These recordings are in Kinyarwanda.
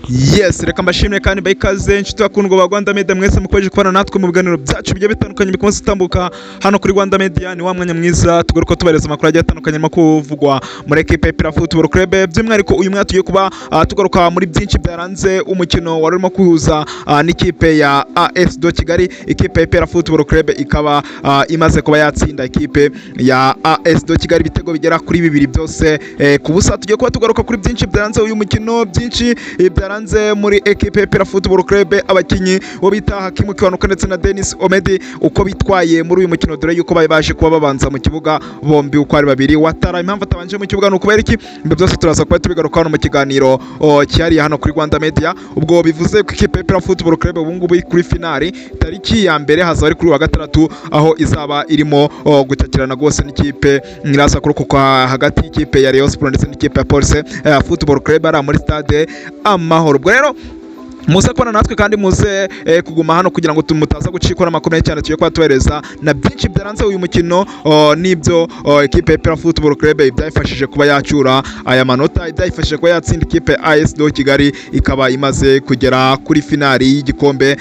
Yes, reka mbashimire kandi bayikaze inshuti bakundwa ba Rwanda Media mwese mukomeje kubana natwe mu biganiro byacu bigiye bitandukanye bikomeza gutambuka hano kuri Rwanda Media. Ni wa mwanya mwiza tugaruka tubareza amakuru agiye atandukanye makuvugwa muri equipe ya Aprfc Football Club. By'umwihariko uyu mwaka tugiye kuba tugaruka muri byinshi byaranze umukino wari urimo kuhuza n'ikipe ya AS Kigali. Ikipe ya Aprfc Football Club ikaba imaze kuba yatsinda ikipe ya AS Kigali ibitego bigera kuri 2 byose ku busa. Tugiye kuba tugaruka kuri byinshi byaranze uyu mukino, byinshi byaranze muri equipe ya Aprfc Football Club, abakinyi bo bita Hakimu Kiwanuka ndetse na Dennis Omedi uko bitwaye muri uyu mukino, dore yuko baje kuba babanza mu kibuga bombi uko ari babiri. Watara impamvu atabanje mu kibuga nuko beriki ibyo byose turaza kuba tubigaruka hano mu kiganiro cyari hano kuri Rwanda Media. Ubwo bivuze ko ikipe ya Aprfc Football Club ubu ngubu kuri finali tariki ya mbere hazaba ari kuri wa gatandatu, aho izaba irimo gutakirana gose n'ikipe nyirasa kuruko hagati y'ikipe ya Rayon Sports ndetse n'ikipe ya Police Football Club ari muri stade Amahoro. Ubwo rero muze kubana natwe kandi muze kuguma hano kugira ngo tumutaza gucikora amakomeye cyane tugiye kuba tuhereza na byinshi byaranze uyu mukino, nibyo equipe ya Aprfc Football Club ibyafashije kuba yacyura aya manota, ibyafashije kuba yatsinda ikipe AS Kigali, ikaba imaze kugera kuri finali y'igikombe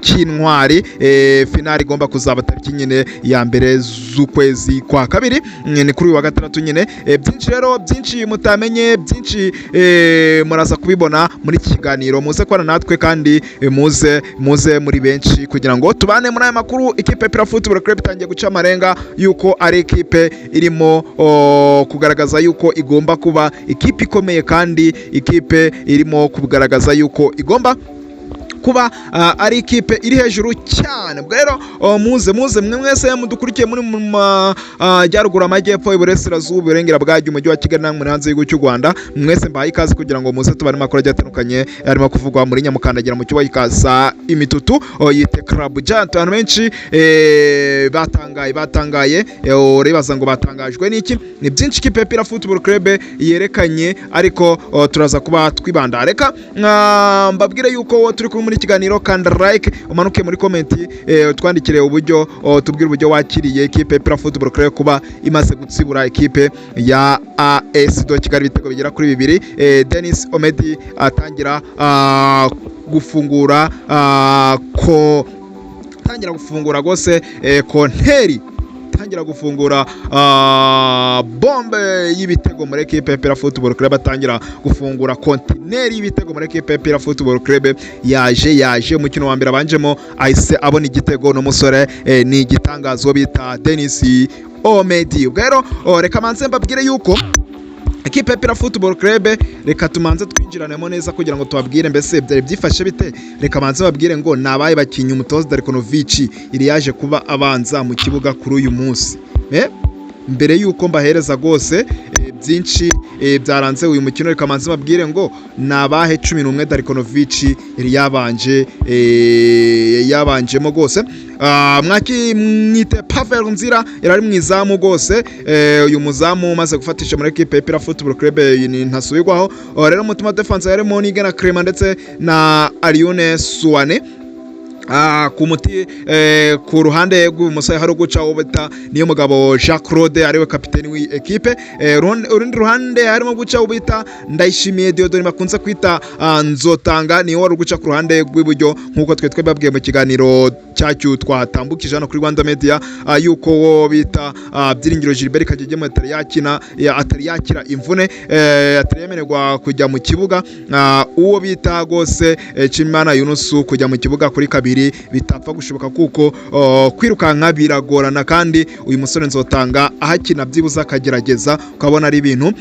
cy'intwari. Finali igomba kuzaba tariki nyine ya mbere z'ukwezi kwa kabiri, ni kuri wa gatandatu nyine. Byinshi rero byinshi mutamenye, byinshi muraza kubibona muri iki kiganiro. Muze kubana natwe kandi muze muri benshi kugira ngo tubane muri aya makuru. Ikipe ya Aprfc Football Club itangiye guca amarenga yuko ari ikipe irimo kugaragaza yuko igomba kuba ikipe ikomeye, kandi ikipe irimo kugaragaza yuko igomba kuba ari ikipe iri hejuru cyane. Ubwo rero muze mwese mudukurikiye muri Yaruguru amajyepfo iburasirazuba iburengera bwajya umujyi wa Kigali namwe hanze y'igihugu cy'u Rwanda, mwese mbahaye ikaze kugira ngo muze tubane makuru agiye atandukanye arimo kuvugwa muri Nyamukandagira mu kigo ikasa imitutu yite club giant. Abantu benshi batangaye uribaza ngo batangajwe n'iki? Ni byinshi ikipe ya Aprfc Football Club yerekanye, ariko turaza kuba twibanda. Reka mbabwire yuko turi muri kiganiro, kanda like, umanuke muri comment, twandikire uburyo tubwire uburyo wakiriye ikipe ya Aprfc Football Club kuba imaze gutsibura ikipe ya AS Kigali ibitego bigera kuri 2. Dennis Omedi atangira gufungura gose konteri, tangira gufungura bombe y'ibitego muri equipe ya Aprfc Football Club, atangira gufungura kontineri y'ibitego muri equipe ya Aprfc Football Club. yaje umukino wa mbere abanjemo ahise abona igitego n'umusore ni igitangazo bita Dennis Omedi. Ubwo rero reka manze mbabwire yuko ikipe ya Aprfc Football Club, reka tumanze twinjiranemo neza kugira ngo tubabwire mbese byari byifashe bite. Reka manze babwire ngo nabaye bakinyi umutoza Darikonovic iri yaje kuba abanza mu kibuga kuri uyu munsi. Mbere yuko mbahereza gose byinshi byaranze uyu mukino, reka manze babwire ngo nabahe 11 Darikonovic iri yabanjemo gose. Mwite Pavel Nzira yarari mwizamu gose, uyu muzamu umaze gufatisha muri equipe ya Aprfc Football Club ntasubirwaho. Rero mutuma defense yarimo Nigena Crema ndetse na Arione Suwane. Ku ruhande rw'ubumoso hari guca ubita niyo mugabo Jacques Claude ariwe kapiteni w'i equipe. Urundi ruhande harimo guca ubita Ndayishimiye Diodore bakunze kwita Nzotanga, niyo wari guca ku ruhande rw'iburyo nkuko twetwe babwiye mu kiganiro cyacyo twatambukije hano kuri Rwanda Media, yuko wo bita Byiringiro Gilbert Kagege atari yakira imvune, atari yemererwa kujya mu kibuga. Uwo bita gose Chimana Yunusu kujya mu kibuga kuri kabiri bitapfa gushoboka kuko kwirukanka biragorana, kandi uyu musore Nzotanga ahakina byibuza akagerageza ukabona ari ibintu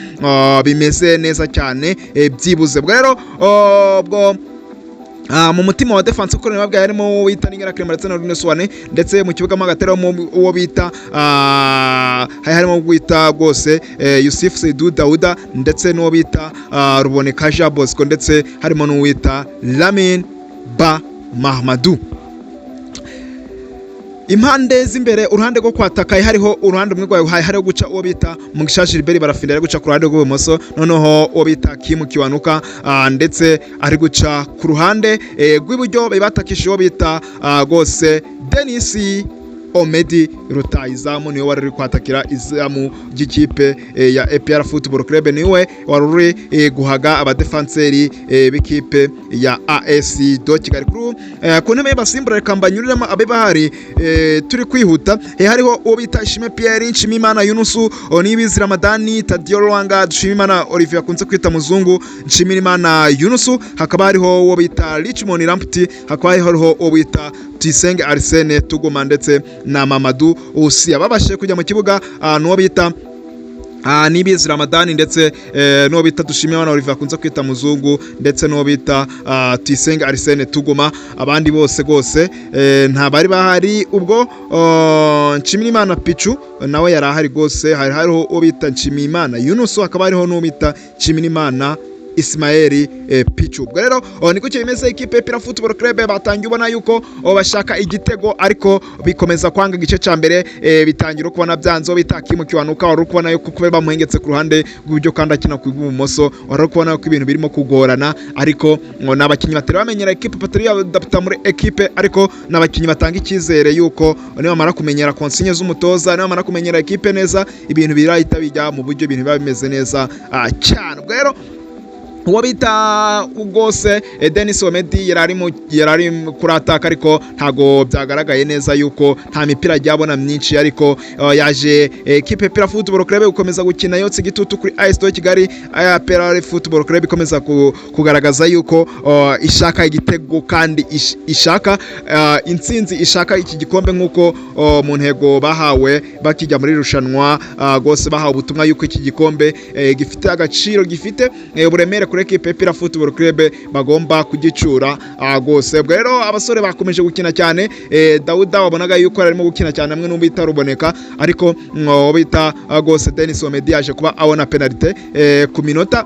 bimeze neza cyane byibuze. Bwo rero mu mutima wa defense uko nababwiye harimo wita Nigena Crema ndetse na Arione Suwane, ndetse mu kibuga mo gatera uwo bita harimo gwita gose Yusuf Seydou Dauda ndetse n'uwo bita Ruboneka Jean Bosco, ndetse harimo n'uwita Lamin Ba Mahamadou. Impande z'imbere uruhande rwo kwataka hariho uruhande rumwe rwayo hariho guca uwo bita Mugisha Gilbert Barafinda ari guca ku ruhande rw'ubumoso, noneho uwo bita Kimu Kiwanuka ndetse ari guca ku ruhande rw'iburyo batakishije uwo bita gose Dennis Omedi rutayizamu niwe wari kwatakira izamu ry'ikipe ya APR Football Club, niwe wari uri guhaga abadefanseri b'ikipe ya AS do Kigali. Ku ntebe y'abasimbura reka mbanyuriremo abe bahari turi kwihuta. Hariho uwo bita Ishime Pierre, Nshimimana Yunusu, Nibizi Ramadani, Tadio Rwanga, Nshimimana Olivier akunze kwita muzungu, Nshimimana Yunusu, hakaba hariho uwo bita Richmond Ramputi, hakaba hariho uwo bita Tisenge Arsene Tugoma ndetse na Mamadou Usi. Ababashije kujya mu kibuga n'uwo bita Nibizi Ramadani ndetse n'uwo bita Dushimimana Olivier akunze kwita muzungu ndetse n'uwo bita Tisenge Arsene Tugoma. Abandi bose gose nta bari bahari. Ubwo Nshimimana Pichu nawe yari ahari gose. Hariho uwo bita Nshimimana Yunusu, hakaba hariho n'uwo bita Nshimimana Ismaeli Pichu. Ubwo rero niko kimeze ikipe APR Football Club batangiye ubona yuko bashaka igitego ariko bikomeza kwanga igice ca mbere, bitangira kubona byanzo bitakimukiwanuka, wari kubona yuko kube bamuhengetse ku ruhande rw'uburyo kandi akina ku ibumoso, wari kubona yuko ibintu birimo kugorana, ariko n'abakinyi batari bamenyera ikipe batari adapta muri ekipe, ariko n'abakinyi batanga ikizere yuko niba bamara kumenyera konsigne z'umutoza, niba bamara kumenyera ekipe neza, ibintu birahita bijya mu buryo ibintu biba bimeze neza cyane. Ubwo rero uwo bita ugose Denis Omedi yarari kurataka ariko ntago byagaragaye neza yuko nta mipira ryabona myinshi, ariko yaje equipe APR Football Club gukomeza gukina yotse igitutu kuri AS do Kigali. APR Football Club ikomeza kugaragaza yuko ishaka igitego kandi ishaka intsinzi, ishaka iki gikombe nkuko mu ntego bahawe bakijya muri rushanwa gose, bahawe ubutumwa yuko iki gikombe gifite agaciro, gifite uburemere kuri equipe APR Football Club bagomba kugicura gose. Ubwo rero abasore bakomeje gukina cyane. Dauda wabonaga yuko arimo gukina cyane amwe n'ubita ruboneka, ariko bita gose Denis Omedi yaje kuba abona penalty ku minota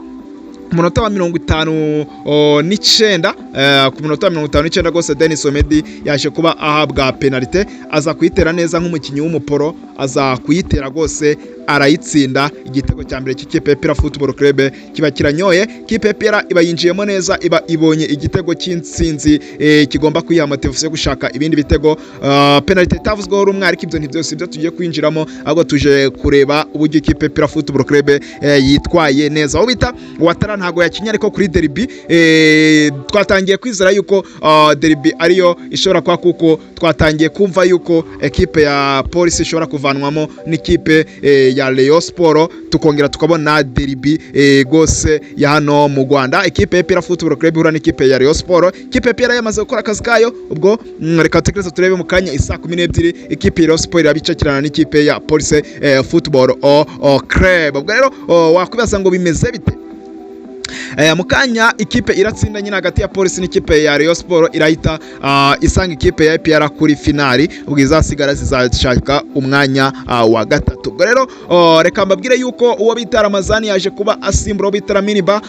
wa 59 ku minota wa 59 gose Denis Omedi yaje kuba ahabwa penalty, aza kuyitera neza nk'umukinyi w'umuporo, aza kuyitera gose arayitsinda. Igitego cya mbere cy'ikipe APR Football Club kiba kiranyoye, kipe APR iba yinjiyemo neza, iba ibonye igitego cy'intsinzi kigomba kuyiha motivation yo gushaka ibindi bitego. Penalty itavuzweho rumwe, ariko ibyo ntibyose ibyo tugiye kwinjiramo, ahubwo tuje kureba uburyo ikipe APR Football Club yitwaye neza. Aho bita Watara ntago yakinya, ariko kuri derby twatangiye kwizera yuko derby ariyo ishobora kwa, kuko twatangiye kumva yuko ekipe ya Police ishobora kuvanwamo n'ikipe ya Rayon Sport, tukongera tukabona derby gose ya hano mu Rwanda. Ekipe APR Football Club ihura n'ikipe ya Rayon Sport. Ikipe APR yamaze gukora akazi kayo, ubwo reka tukereza turebe mu kanya isa 12 ikipe ya Rayon Sport irabicakirana n'ikipe ya Police Football Club. Ubwo rero wakwibaza ngo bimeze bite? Mukanya ikipe iratsinda nyine hagati ya Police n'ikipe ya Rayon Sport, irahita isanga ikipe ya APR kuri finali, ubwo izasigara zizashaka umwanya wa gatatu. Ubwo rero reka mbabwire yuko uwo bita Ramazani yaje kuba asimbura uwo bita Miniba,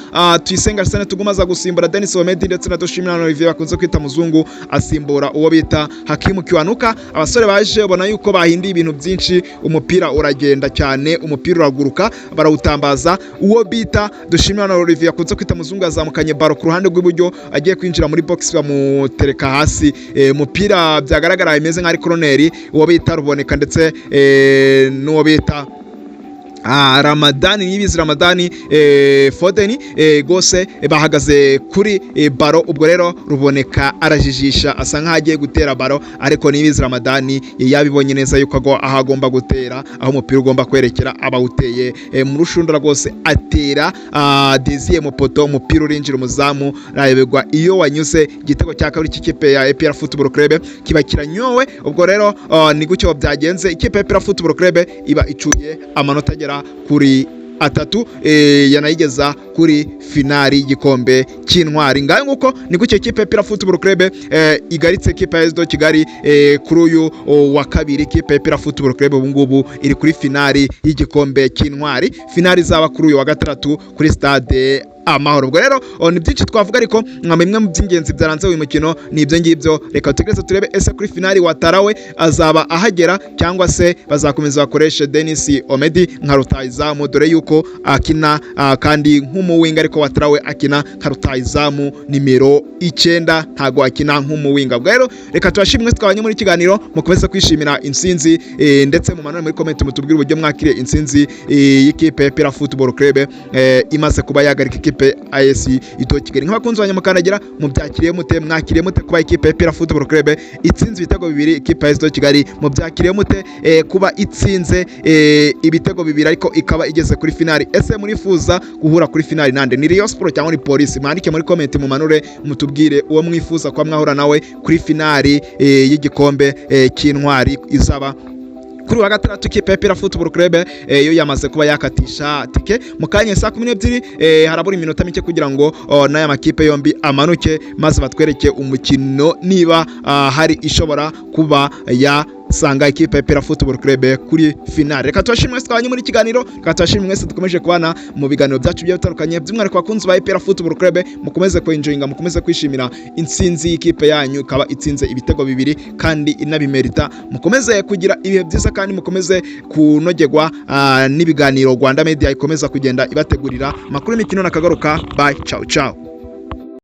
Tuyisenga Arsene tugumaza gusimbura Denis Omedi ndetse na Dushimimana Olivier bakunze kwita muzungu asimbura uwo bita Hakimu Kiwanuka. Abasore baje ubona yuko bahindiye ibintu byinshi, umupira uragenda cyane, umupira uraguruka, barawutambaza. Uwo bita Dushimimana Olivier akunze kwita muzungu azamukanye baro ku ruhande rw'iburyo, agiye kwinjira muri box bamutereka hasi, umupira byagaragara imeze nka corner. Uwo bita Ruboneka ndetse n'uwo bita Ramadani, Nibizi Ramadani, Fodeni gose bahagaze kuri baro. Ubwo rero Ruboneka arajijisha asa nkaho agiye gutera baro, ariko Nibizi Ramadani yabibonye neza yuko ahagomba gutera, aho umupira ugomba kwerekera abawuteye mu rushundura gose atera Désiré Mopoto, umupira urinjira umuzamu rayebegwa iyo wanyuze. Igitego cya kabiri cy'ikipe ya APR Football Club kiba kiranyowe. Ubwo rero ni gucyo byagenze, ikipe ya APR Football Club iba icuye amanota kuri atatu, yanayigeza kuri finali y'igikombe cy'intwari. Ngaho nguko ni gucyo ikipe APR Football Club igaritse ikipe ya AS do Kigali kuri uyu wa kabiri. Ikipe APR Football Club ubu ngubu iri kuri finali y'igikombe cy'intwari. Finali zaba kuri uyu wa gatatu kuri stade amahoro. Ubwo rero ni byinshi twavuga, ariko bimwe mu by'ingenzi byaranze uyu mukino ni ibyo ngibyo. Reka tugereze turebe ese kuri finali Watarawe azaba ahagera cyangwa se bazakomeza bakoreshe Denis Omedi nka rutahizamu, dore yuko akina kandi nk'umuwinga, ariko Watarawe akina nka rutahizamu nimero 9, ntago akina nk'umuwinga. Ubwo rero reka tubashimwe twabanye muri kiganiro, mukomeze kwishimira intsinzi ndetse mu manone muri comment mutubwire uburyo mwakiriye intsinzi y'ikipe ya Pira Football Club imaze kuba yagarika ikipe AS Kigali. Nk'abakunzi ba Nyamukandagira mubyakiriye mute, mwakiriye mute kuba ikipe ya Pira Football Club itsinze ibitego 2 ikipe ya AS Kigali, mubyakiriye mute kuba itsinze ibitego 2 ariko ikaba igeze kuri finali? Ese murifuza guhura kuri finali nande? Ni Rayon Sport cyangwa ni Police? Mwandike muri comment mu manure mutubwire uwo mwifuza kwa mwahura nawe kuri finali y'igikombe cy'intwari izaba kuri wa gatandatu. Ikipe ya Pira Football Club yo yamaze kuba yakatisha tike mu kanya saa 12, harabura iminota mike kugira ngo n'aya makipe yombi amanuke, maze batwereke umukino niba hari ishobora kuba sanga ikipe ya Pira Football Club kuri finale. Reka tubashimwe twabanye muri kiganiro, reka tubashimwe mwese dukomeje kubana mu biganiro byacu bitandukanye, by'umwihariko abakunzi ba Pira Football Club mukomeze kwenjoyinga, mukomeze kwishimira intsinzi y'ikipe yanyu ikaba itsinze ibitego 2 kandi inabimerita. Mukomeze kugira ibihe byiza kandi mukomeze kunogegwa n'ibiganiro Rwanda Media ikomeza kugenda ibategurira makuru y'imikino nakagaruka. Bye, ciao ciao.